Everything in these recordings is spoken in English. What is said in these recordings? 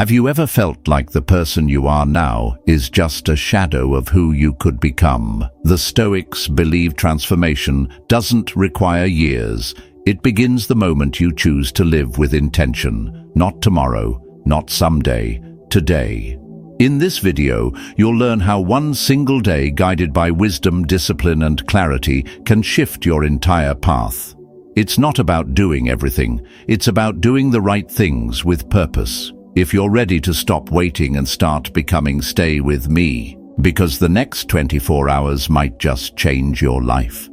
Have you ever felt like the person you are now is just a shadow of who you could become? The Stoics believe transformation doesn't require years. It begins the moment you choose to live with intention. Not tomorrow, not someday, today. In this video, you'll learn how one single day guided by wisdom, discipline, and clarity can shift your entire path. It's not about doing everything. It's about doing the right things with purpose. If you're ready to stop waiting and start becoming, stay with me, because the next 24 hours might just change your life.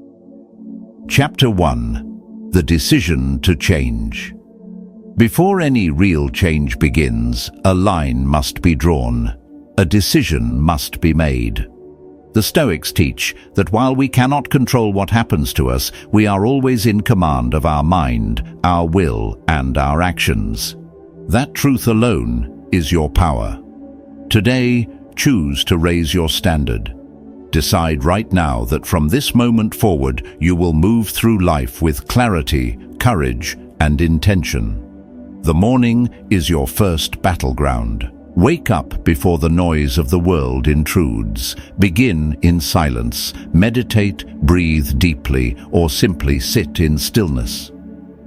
Chapter 1. The Decision to Change. Before any real change begins, a line must be drawn. A decision must be made. The Stoics teach that while we cannot control what happens to us, we are always in command of our mind, our will, and our actions. That truth alone is your power. Today, choose to raise your standard. Decide right now that from this moment forward, you will move through life with clarity, courage, and intention. The morning is your first battleground. Wake up before the noise of the world intrudes. Begin in silence. Meditate, breathe deeply, or simply sit in stillness.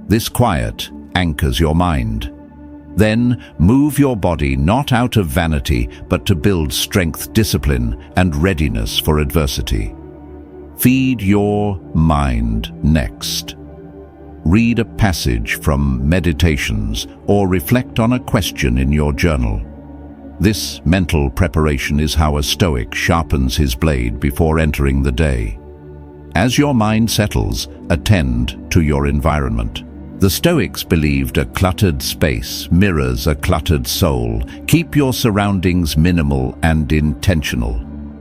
This quiet anchors your mind. Then move your body not out of vanity, but to build strength, discipline, and readiness for adversity. Feed your mind next. Read a passage from Meditations or reflect on a question in your journal. This mental preparation is how a Stoic sharpens his blade before entering the day. As your mind settles, attend to your environment. The Stoics believed a cluttered space mirrors a cluttered soul. Keep your surroundings minimal and intentional.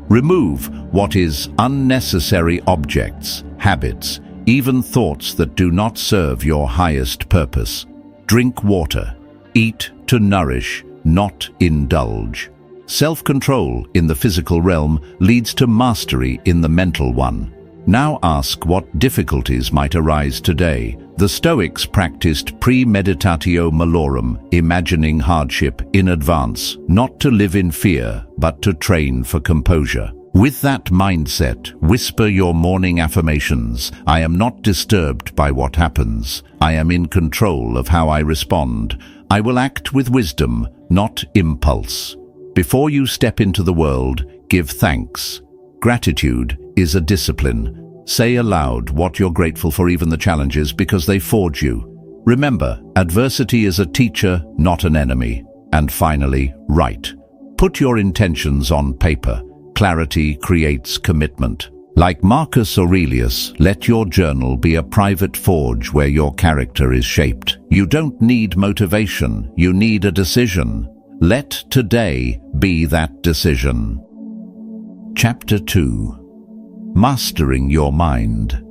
Remove what is unnecessary objects, habits, even thoughts that do not serve your highest purpose. Drink water. Eat to nourish, not indulge. Self-control in the physical realm leads to mastery in the mental one. Now ask what difficulties might arise today. The Stoics practiced premeditatio malorum, imagining hardship in advance, not to live in fear, but to train for composure. With that mindset, whisper your morning affirmations. I am not disturbed by what happens. I am in control of how I respond. I will act with wisdom, not impulse. Before you step into the world, give thanks. Gratitude is a discipline. Say aloud what you're grateful for, even the challenges, because they forge you. Remember, adversity is a teacher, not an enemy. And finally, write. Put your intentions on paper. Clarity creates commitment. Like Marcus Aurelius, let your journal be a private forge where your character is shaped. You don't need motivation, you need a decision. Let today be that decision. Chapter 2. Mastering your mind.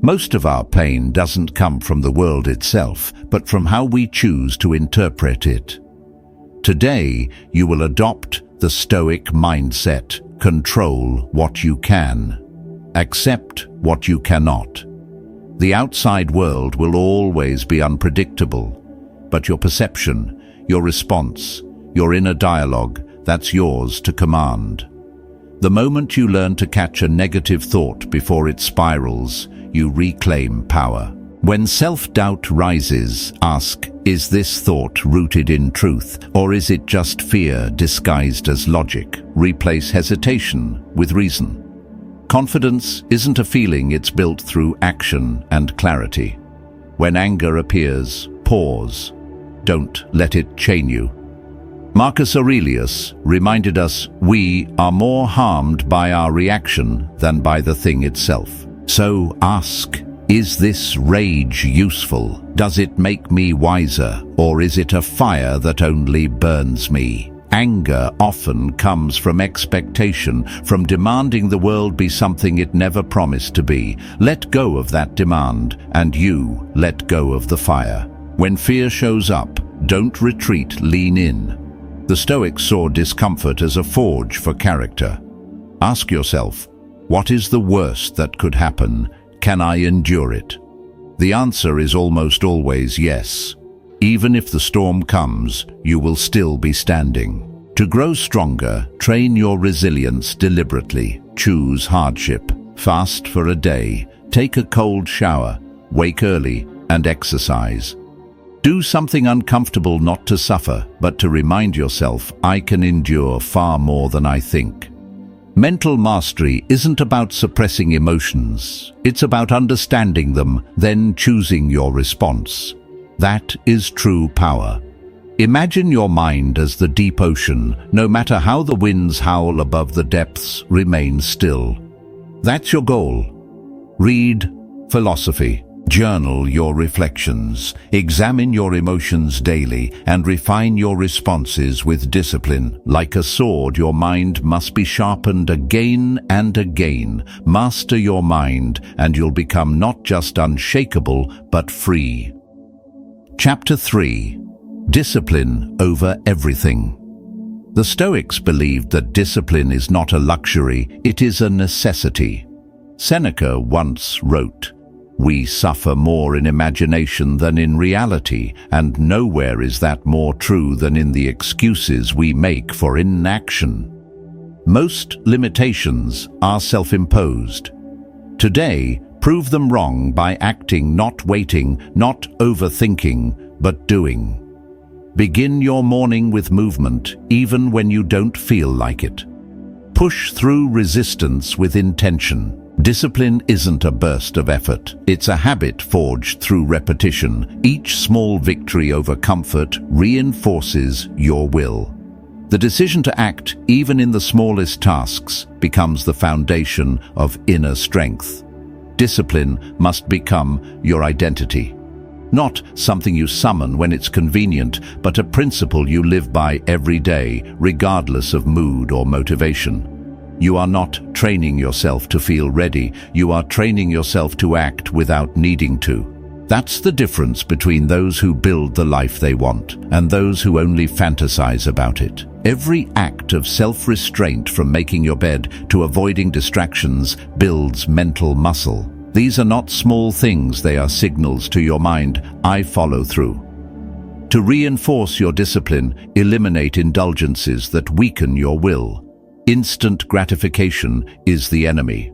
Most of our pain doesn't come from the world itself, but from how we choose to interpret it. Today, you will adopt the Stoic mindset. Control what you can. Accept what you cannot. The outside world will always be unpredictable, but your perception, your response, your inner dialogue, that's yours to command. The moment you learn to catch a negative thought before it spirals, you reclaim power. When self-doubt rises, ask, is this thought rooted in truth, or is it just fear disguised as logic? Replace hesitation with reason. Confidence isn't a feeling, it's built through action and clarity. When anger appears, pause. Don't let it chain you. Marcus Aurelius reminded us we are more harmed by our reaction than by the thing itself. So ask, is this rage useful? Does it make me wiser? Or is it a fire that only burns me? Anger often comes from expectation, from demanding the world be something it never promised to be. Let go of that demand, and you let go of the fire. When fear shows up, don't retreat, lean in. The Stoics saw discomfort as a forge for character. Ask yourself, what is the worst that could happen? Can I endure it? The answer is almost always yes. Even if the storm comes, you will still be standing. To grow stronger, train your resilience deliberately. Choose hardship. Fast for a day. Take a cold shower. Wake early and exercise. Do something uncomfortable not to suffer, but to remind yourself, I can endure far more than I think. Mental mastery isn't about suppressing emotions. It's about understanding them, then choosing your response. That is true power. Imagine your mind as the deep ocean. No matter how the winds howl above the depths, remain still. That's your goal. Read philosophy. Journal your reflections, examine your emotions daily, and refine your responses with discipline. Like a sword, your mind must be sharpened again and again. Master your mind, and you'll become not just unshakable, but free. Chapter 3. Discipline over everything. The Stoics believed that discipline is not a luxury, it is a necessity. Seneca once wrote, "We suffer more in imagination than in reality, and nowhere is that more true than in the excuses we make for inaction." Most limitations are self-imposed. Today, prove them wrong by acting, not waiting, not overthinking, but doing. Begin your morning with movement, even when you don't feel like it. Push through resistance with intention. Discipline isn't a burst of effort. It's a habit forged through repetition. Each small victory over comfort reinforces your will. The decision to act, even in the smallest tasks, becomes the foundation of inner strength. Discipline must become your identity. Not something you summon when it's convenient, but a principle you live by every day, regardless of mood or motivation. You are not training yourself to feel ready, you are training yourself to act without needing to. That's the difference between those who build the life they want and those who only fantasize about it. Every act of self-restraint, from making your bed to avoiding distractions, builds mental muscle. These are not small things, they are signals to your mind, I follow through. To reinforce your discipline, eliminate indulgences that weaken your will. Instant gratification is the enemy.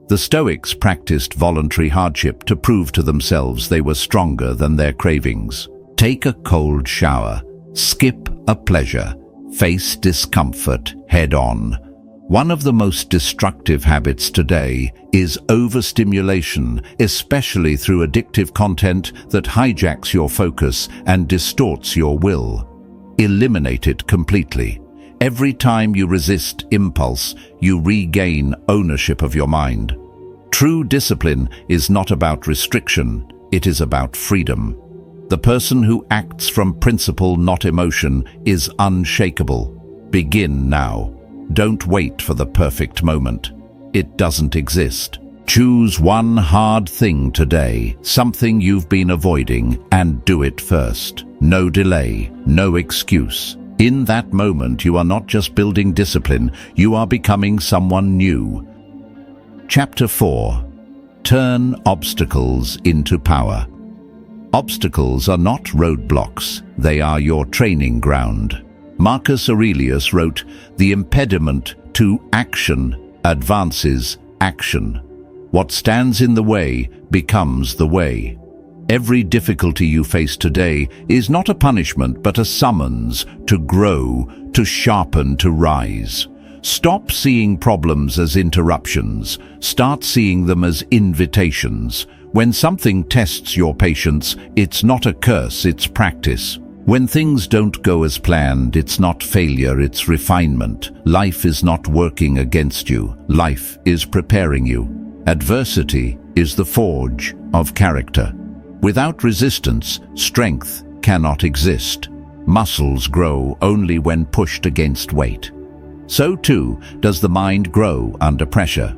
The Stoics practiced voluntary hardship to prove to themselves they were stronger than their cravings. Take a cold shower, skip a pleasure, face discomfort head on. One of the most destructive habits today is overstimulation, especially through addictive content that hijacks your focus and distorts your will. Eliminate it completely. Every time you resist impulse, you regain ownership of your mind. True discipline is not about restriction, it is about freedom. The person who acts from principle, not emotion, is unshakable. Begin now. Don't wait for the perfect moment. It doesn't exist. Choose one hard thing today, something you've been avoiding, and do it first. No delay, no excuse. In that moment, you are not just building discipline, you are becoming someone new. Chapter 4. Turn obstacles into power. Obstacles are not roadblocks, they are your training ground. Marcus Aurelius wrote, "The impediment to action advances action. What stands in the way becomes the way." Every difficulty you face today is not a punishment but a summons to grow, to sharpen, to rise. Stop seeing problems as interruptions. Start seeing them as invitations. When something tests your patience, it's not a curse, it's practice. When things don't go as planned, it's not failure, it's refinement. Life is not working against you. Life is preparing you. Adversity is the forge of character. Without resistance, strength cannot exist. Muscles grow only when pushed against weight. So too does the mind grow under pressure.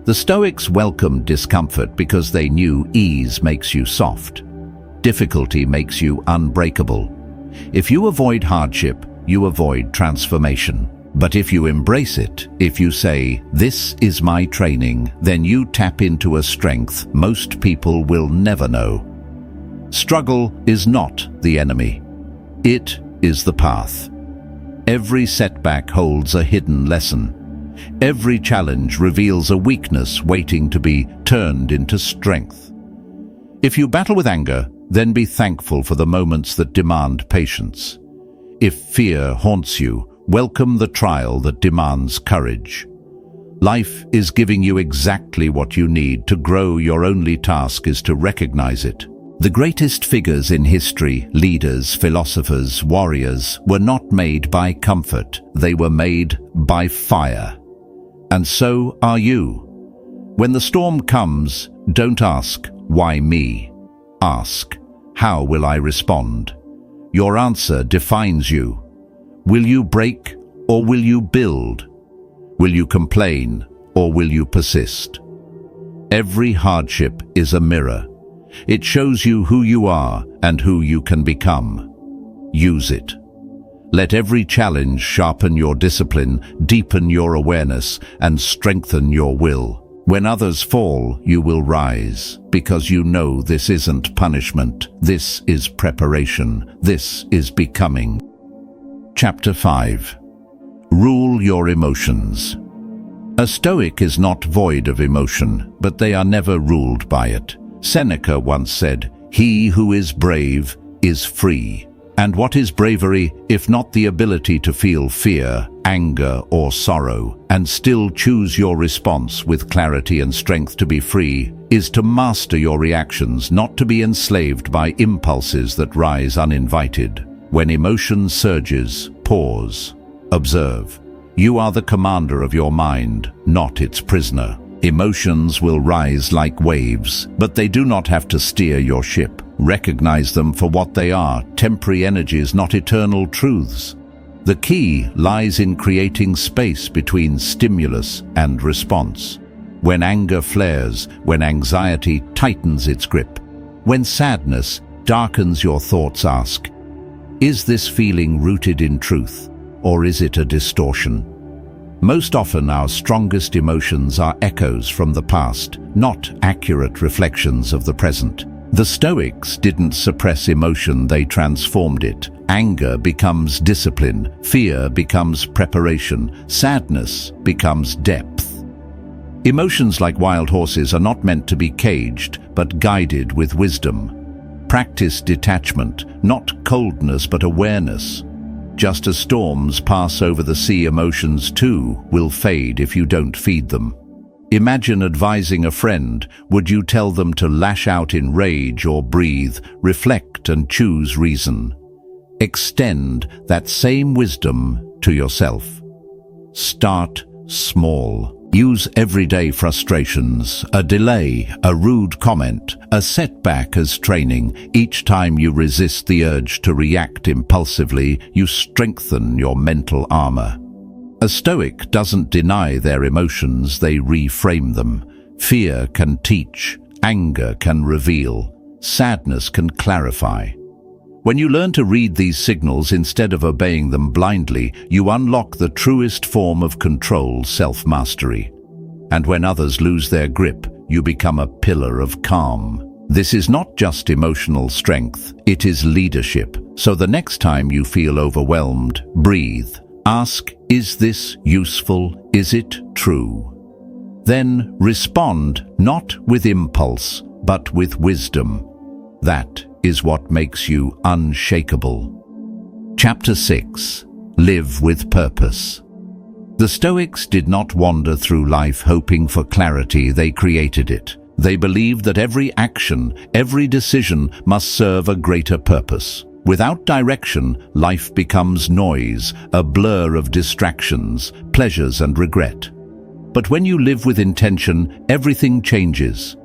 The Stoics welcomed discomfort because they knew ease makes you soft. Difficulty makes you unbreakable. If you avoid hardship, you avoid transformation. But if you embrace it, if you say, "This is my training," then you tap into a strength most people will never know. Struggle is not the enemy. It is the path. Every setback holds a hidden lesson. Every challenge reveals a weakness waiting to be turned into strength. If you battle with anger, then be thankful for the moments that demand patience. If fear haunts you, welcome the trial that demands courage. Life is giving you exactly what you need to grow. Your only task is to recognize it. The greatest figures in history, leaders, philosophers, warriors, were not made by comfort. They were made by fire. And so are you. When the storm comes, don't ask, "Why me?" Ask, "How will I respond?" Your answer defines you. Will you break or will you build? Will you complain or will you persist? Every hardship is a mirror. It shows you who you are and who you can become. Use it. Let every challenge sharpen your discipline, deepen your awareness, and strengthen your will. When others fall, you will rise, because you know this isn't punishment. This is preparation. This is becoming. Chapter 5. Rule your emotions. A Stoic is not void of emotion, but they are never ruled by it. Seneca once said, "He who is brave is free." And what is bravery if not the ability to feel fear, anger, or sorrow, and still choose your response with clarity and strength? To be free is to master your reactions, not to be enslaved by impulses that rise uninvited. When emotion surges, pause. Observe. You are the commander of your mind, not its prisoner. Emotions will rise like waves, but they do not have to steer your ship. Recognize them for what they are, temporary energies, not eternal truths. The key lies in creating space between stimulus and response. When anger flares, when anxiety tightens its grip, when sadness darkens your thoughts, ask, is this feeling rooted in truth, or is it a distortion? Most often our strongest emotions are echoes from the past, not accurate reflections of the present. The Stoics didn't suppress emotion, they transformed it. Anger becomes discipline, fear becomes preparation, sadness becomes depth. Emotions, like wild horses, are not meant to be caged, but guided with wisdom. Practice detachment, not coldness but awareness. Just as storms pass over the sea, emotions too will fade if you don't feed them. Imagine advising a friend. Would you tell them to lash out in rage or breathe, reflect and choose reason? Extend that same wisdom to yourself. Start small. Use everyday frustrations, a delay, a rude comment, a setback as training. Each time you resist the urge to react impulsively, you strengthen your mental armor. A Stoic doesn't deny their emotions, they reframe them. Fear can teach, anger can reveal, sadness can clarify. When you learn to read these signals instead of obeying them blindly, you unlock the truest form of control, self-mastery. And when others lose their grip, you become a pillar of calm. This is not just emotional strength, it is leadership. So the next time you feel overwhelmed, breathe. Ask, is this useful? Is it true? Then respond, not with impulse, but with wisdom. That is what makes you unshakable. Chapter 6. Live with purpose. The Stoics did not wander through life hoping for clarity, they created it. They believed that every action, every decision must serve a greater purpose. Without direction, life becomes noise, a blur of distractions, pleasures and regret. But when you live with intention, everything changes.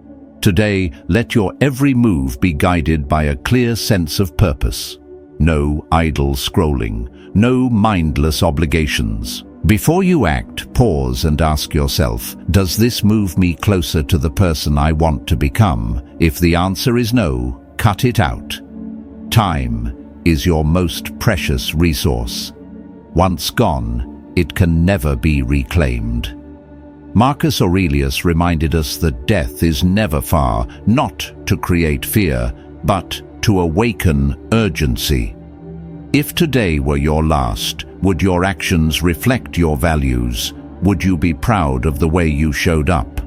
Today, let your every move be guided by a clear sense of purpose. No idle scrolling, no mindless obligations. Before you act, pause and ask yourself, does this move me closer to the person I want to become? If the answer is no, cut it out. Time is your most precious resource. Once gone, it can never be reclaimed. Marcus Aurelius reminded us that death is never far, not to create fear, but to awaken urgency. If today were your last, would your actions reflect your values? Would you be proud of the way you showed up?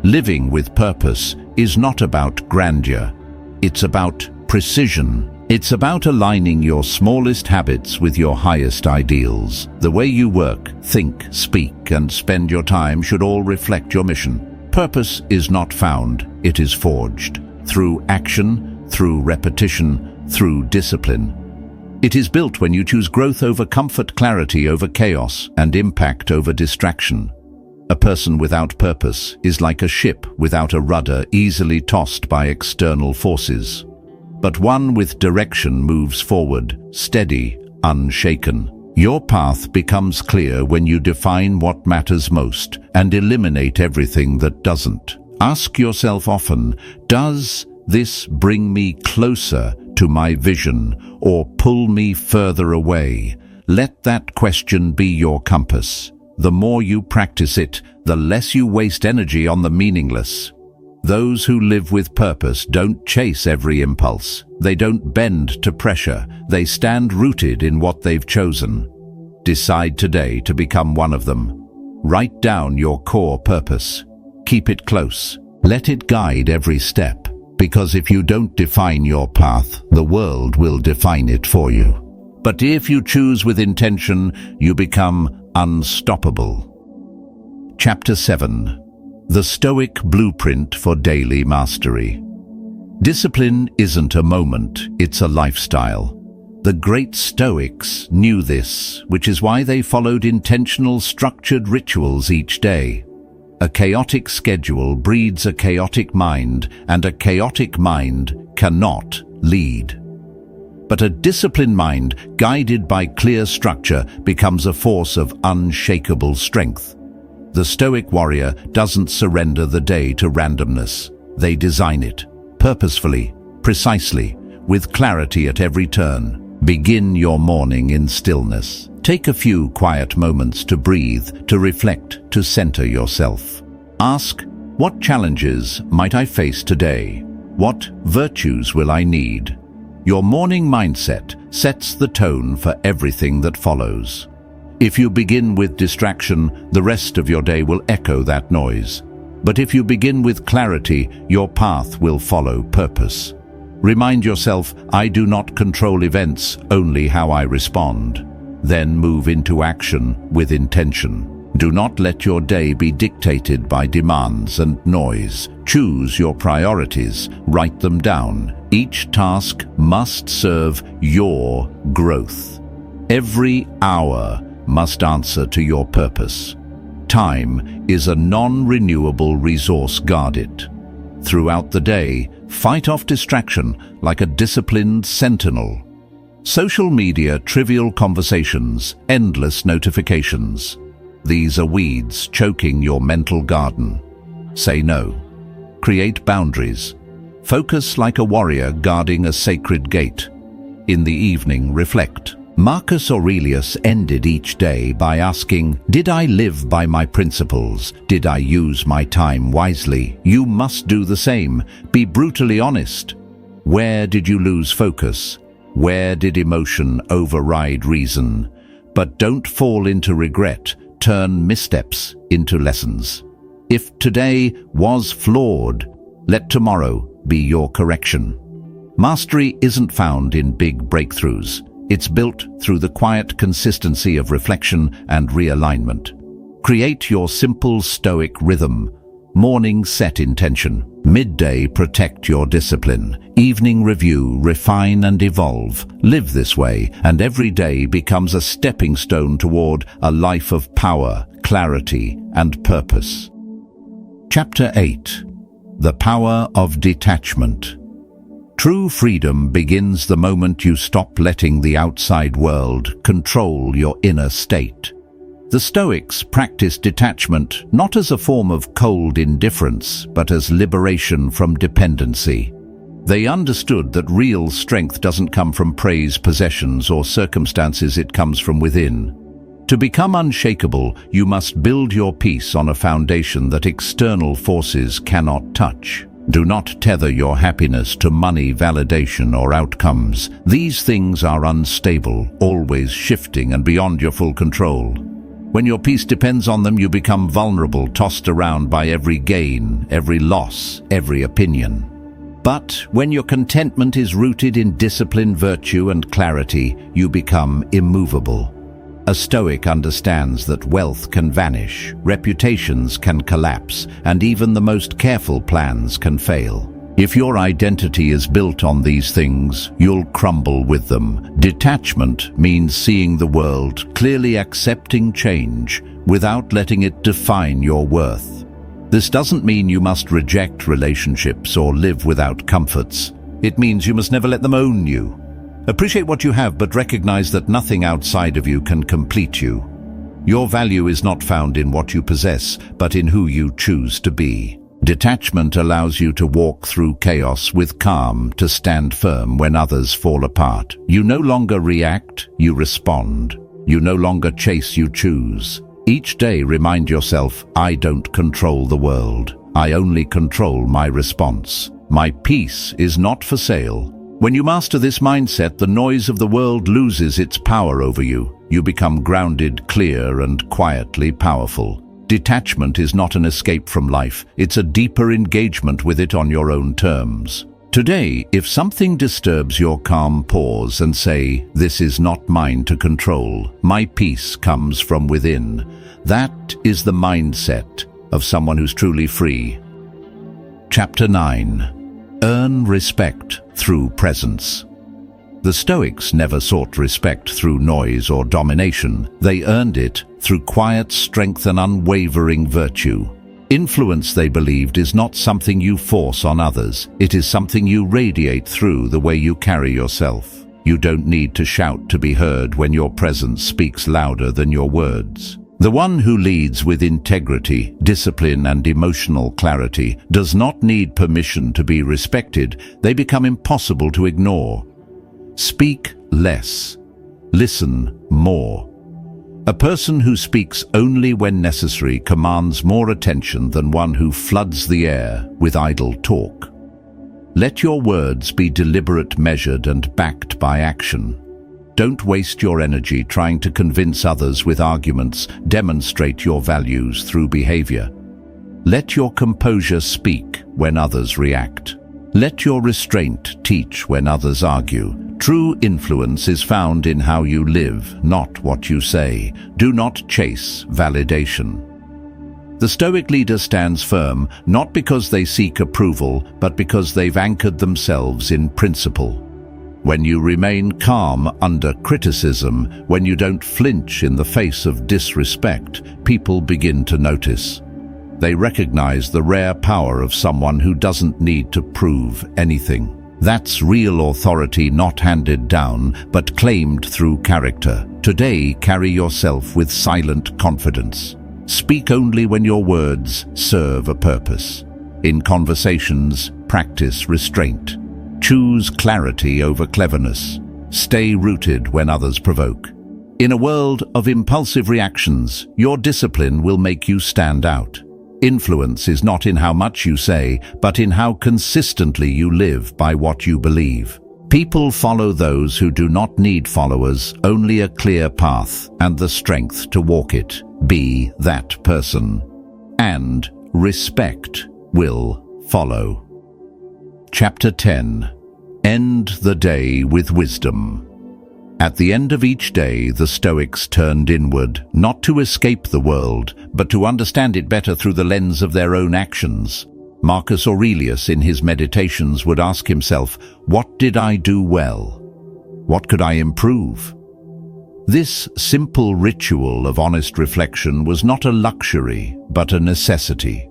Living with purpose is not about grandeur. It's about precision. It's about aligning your smallest habits with your highest ideals. The way you work, think, speak, and spend your time should all reflect your mission. Purpose is not found, it is forged. Through action, through repetition, through discipline. It is built when you choose growth over comfort, clarity over chaos, and impact over distraction. A person without purpose is like a ship without a rudder, easily tossed by external forces. But one with direction moves forward, steady, unshaken. Your path becomes clear when you define what matters most and eliminate everything that doesn't. Ask yourself often, does this bring me closer to my vision or pull me further away? Let that question be your compass. The more you practice it, the less you waste energy on the meaningless. Those who live with purpose don't chase every impulse. They don't bend to pressure. They stand rooted in what they've chosen. Decide today to become one of them. Write down your core purpose. Keep it close. Let it guide every step. Because if you don't define your path, the world will define it for you. But if you choose with intention, you become unstoppable. Chapter 7. The Stoic Blueprint for Daily Mastery. Discipline isn't a moment, it's a lifestyle. The great Stoics knew this, which is why they followed intentional, structured rituals each day. A chaotic schedule breeds a chaotic mind, and a chaotic mind cannot lead. But a disciplined mind, guided by clear structure, becomes a force of unshakable strength. The Stoic warrior doesn't surrender the day to randomness. They design it, purposefully, precisely, with clarity at every turn. Begin your morning in stillness. Take a few quiet moments to breathe, to reflect, to center yourself. Ask, what challenges might I face today? What virtues will I need? Your morning mindset sets the tone for everything that follows. If you begin with distraction, the rest of your day will echo that noise. But if you begin with clarity, your path will follow purpose. Remind yourself, I do not control events, only how I respond. Then move into action with intention. Do not let your day be dictated by demands and noise. Choose your priorities, write them down. Each task must serve your growth. Every hour must answer to your purpose. Time is a non-renewable resource. Guard it. Throughout the day, fight off distraction like a disciplined sentinel. Social media, trivial conversations, endless notifications. These are weeds choking your mental garden. Say no. Create boundaries. Focus like a warrior guarding a sacred gate. In the evening, reflect. Marcus Aurelius ended each day by asking, did I live by my principles? Did I use my time wisely? You must do the same. Be brutally honest. Where did you lose focus? Where did emotion override reason? But don't fall into regret. Turn missteps into lessons. If today was flawed, let tomorrow be your correction. Mastery isn't found in big breakthroughs. It's built through the quiet consistency of reflection and realignment. Create your simple Stoic rhythm. Morning, set intention. Midday, protect your discipline. Evening, review, refine and evolve. Live this way, and every day becomes a stepping stone toward a life of power, clarity, and purpose. Chapter 8. The Power of Detachment. True freedom begins the moment you stop letting the outside world control your inner state. The Stoics practiced detachment not as a form of cold indifference, but as liberation from dependency. They understood that real strength doesn't come from praise, possessions, or circumstances, it comes from within. To become unshakable, you must build your peace on a foundation that external forces cannot touch. Do not tether your happiness to money, validation, or outcomes. These things are unstable, always shifting and beyond your full control. When your peace depends on them, you become vulnerable, tossed around by every gain, every loss, every opinion. But when your contentment is rooted in discipline, virtue, and clarity, you become immovable. A Stoic understands that wealth can vanish, reputations can collapse, and even the most careful plans can fail. If your identity is built on these things, you'll crumble with them. Detachment means seeing the world, clearly accepting change, without letting it define your worth. This doesn't mean you must reject relationships or live without comforts. It means you must never let them own you. Appreciate what you have, but recognize that nothing outside of you can complete you. Your value is not found in what you possess, but in who you choose to be. Detachment allows you to walk through chaos with calm, to stand firm when others fall apart. You no longer react, you respond. You no longer chase, you choose. Each day remind yourself, I don't control the world. I only control my response. My peace is not for sale. When you master this mindset, the noise of the world loses its power over you. You become grounded, clear, and quietly powerful. Detachment is not an escape from life. It's a deeper engagement with it on your own terms. Today, if something disturbs your calm, pause and say, this is not mine to control. My peace comes from within. That is the mindset of someone who's truly free. Chapter 9. Earn respect through presence. The Stoics never sought respect through noise or domination. They earned it through quiet strength and unwavering virtue. Influence, they believed, is not something you force on others. It is something you radiate through the way you carry yourself. You don't need to shout to be heard when your presence speaks louder than your words. The one who leads with integrity, discipline, and emotional clarity does not need permission to be respected. They become impossible to ignore. Speak less. Listen more. A person who speaks only when necessary commands more attention than one who floods the air with idle talk. Let your words be deliberate, measured, and backed by action. Don't waste your energy trying to convince others with arguments. Demonstrate your values through behavior. Let your composure speak when others react. Let your restraint teach when others argue. True influence is found in how you live, not what you say. Do not chase validation. The Stoic leader stands firm, not because they seek approval, but because they've anchored themselves in principle. When you remain calm under criticism, when you don't flinch in the face of disrespect, people begin to notice. They recognize the rare power of someone who doesn't need to prove anything. That's real authority, not handed down, but claimed through character. Today, carry yourself with silent confidence. Speak only when your words serve a purpose. In conversations, practice restraint. Choose clarity over cleverness. Stay rooted when others provoke. In a world of impulsive reactions, your discipline will make you stand out. Influence is not in how much you say, but in how consistently you live by what you believe. People follow those who do not need followers, only a clear path and the strength to walk it. Be that person. And respect will follow. Chapter 10. End the day with wisdom. At the end of each day, the Stoics turned inward, not to escape the world, but to understand it better through the lens of their own actions. Marcus Aurelius, in his meditations, would ask himself, what did I do well? What could I improve? This simple ritual of honest reflection was not a luxury, but a necessity.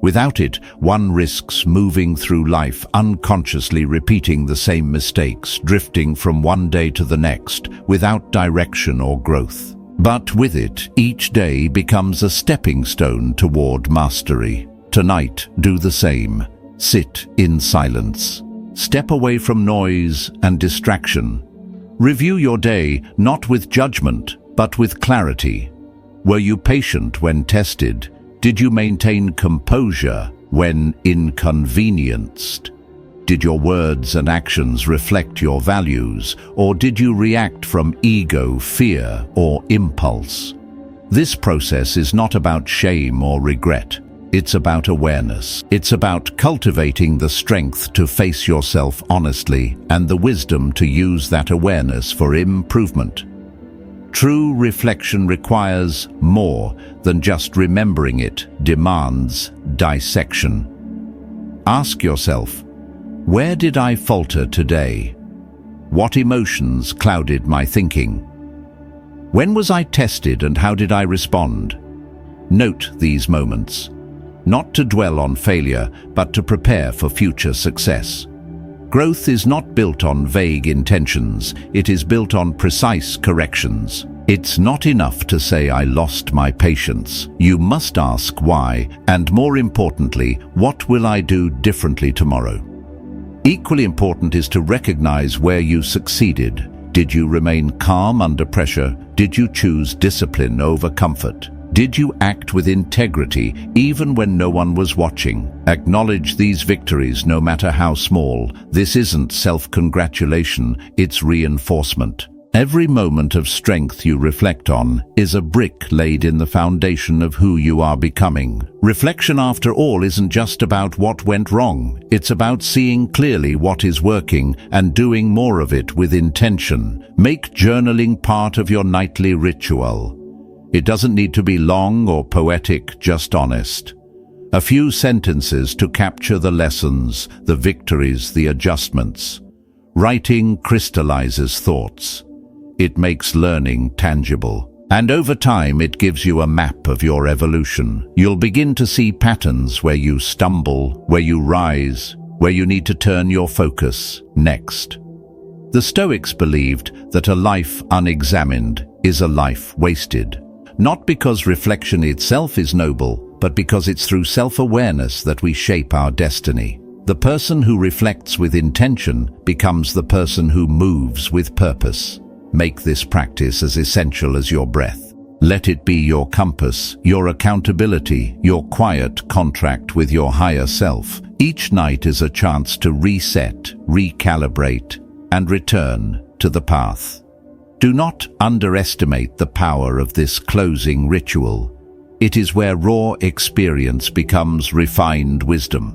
Without it, one risks moving through life unconsciously repeating the same mistakes, drifting from one day to the next, without direction or growth. But with it, each day becomes a stepping stone toward mastery. Tonight, do the same. Sit in silence. Step away from noise and distraction. Review your day, not with judgment, but with clarity. Were you patient when tested? Did you maintain composure when inconvenienced? Did your words and actions reflect your values, or did you react from ego, fear, or impulse? This process is not about shame or regret. It's about awareness. It's about cultivating the strength to face yourself honestly and the wisdom to use that awareness for improvement. True reflection requires more than just remembering. It demands dissection. Ask yourself, where did I falter today? What emotions clouded my thinking? When was I tested and how did I respond? Note these moments, not to dwell on failure, but to prepare for future success. Growth is not built on vague intentions, it is built on precise corrections. It's not enough to say I lost my patience. You must ask why, and more importantly, what will I do differently tomorrow? Equally important is to recognize where you succeeded. Did you remain calm under pressure? Did you choose discipline over comfort? Did you act with integrity even when no one was watching? Acknowledge these victories no matter how small. This isn't self-congratulation, it's reinforcement. Every moment of strength you reflect on is a brick laid in the foundation of who you are becoming. Reflection, after all, isn't just about what went wrong. It's about seeing clearly what is working and doing more of it with intention. Make journaling part of your nightly ritual. It doesn't need to be long or poetic, just honest. A few sentences to capture the lessons, the victories, the adjustments. Writing crystallizes thoughts. It makes learning tangible. And over time, it gives you a map of your evolution. You'll begin to see patterns where you stumble, where you rise, where you need to turn your focus next. The Stoics believed that a life unexamined is a life wasted. Not because reflection itself is noble, but because it's through self-awareness that we shape our destiny. The person who reflects with intention becomes the person who moves with purpose. Make this practice as essential as your breath. Let it be your compass, your accountability, your quiet contract with your higher self. Each night is a chance to reset, recalibrate, and return to the path. Do not underestimate the power of this closing ritual. It is where raw experience becomes refined wisdom,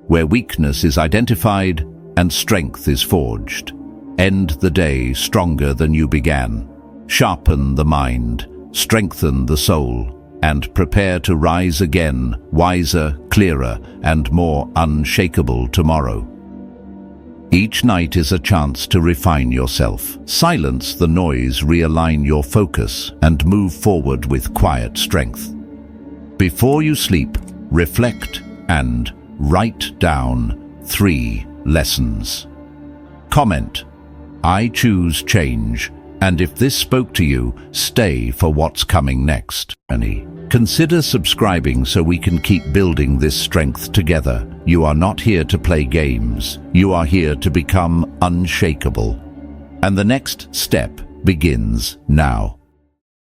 where weakness is identified and strength is forged. End the day stronger than you began. Sharpen the mind, strengthen the soul, and prepare to rise again, wiser, clearer, and more unshakable tomorrow. Each night is a chance to refine yourself. Silence the noise, realign your focus, and move forward with quiet strength. Before you sleep, reflect and write down 3 lessons. Comment: I choose change, and if this spoke to you, stay for what's coming next. Consider subscribing so we can keep building this strength together. You are not here to play games. You are here to become unshakable. And the next step begins now.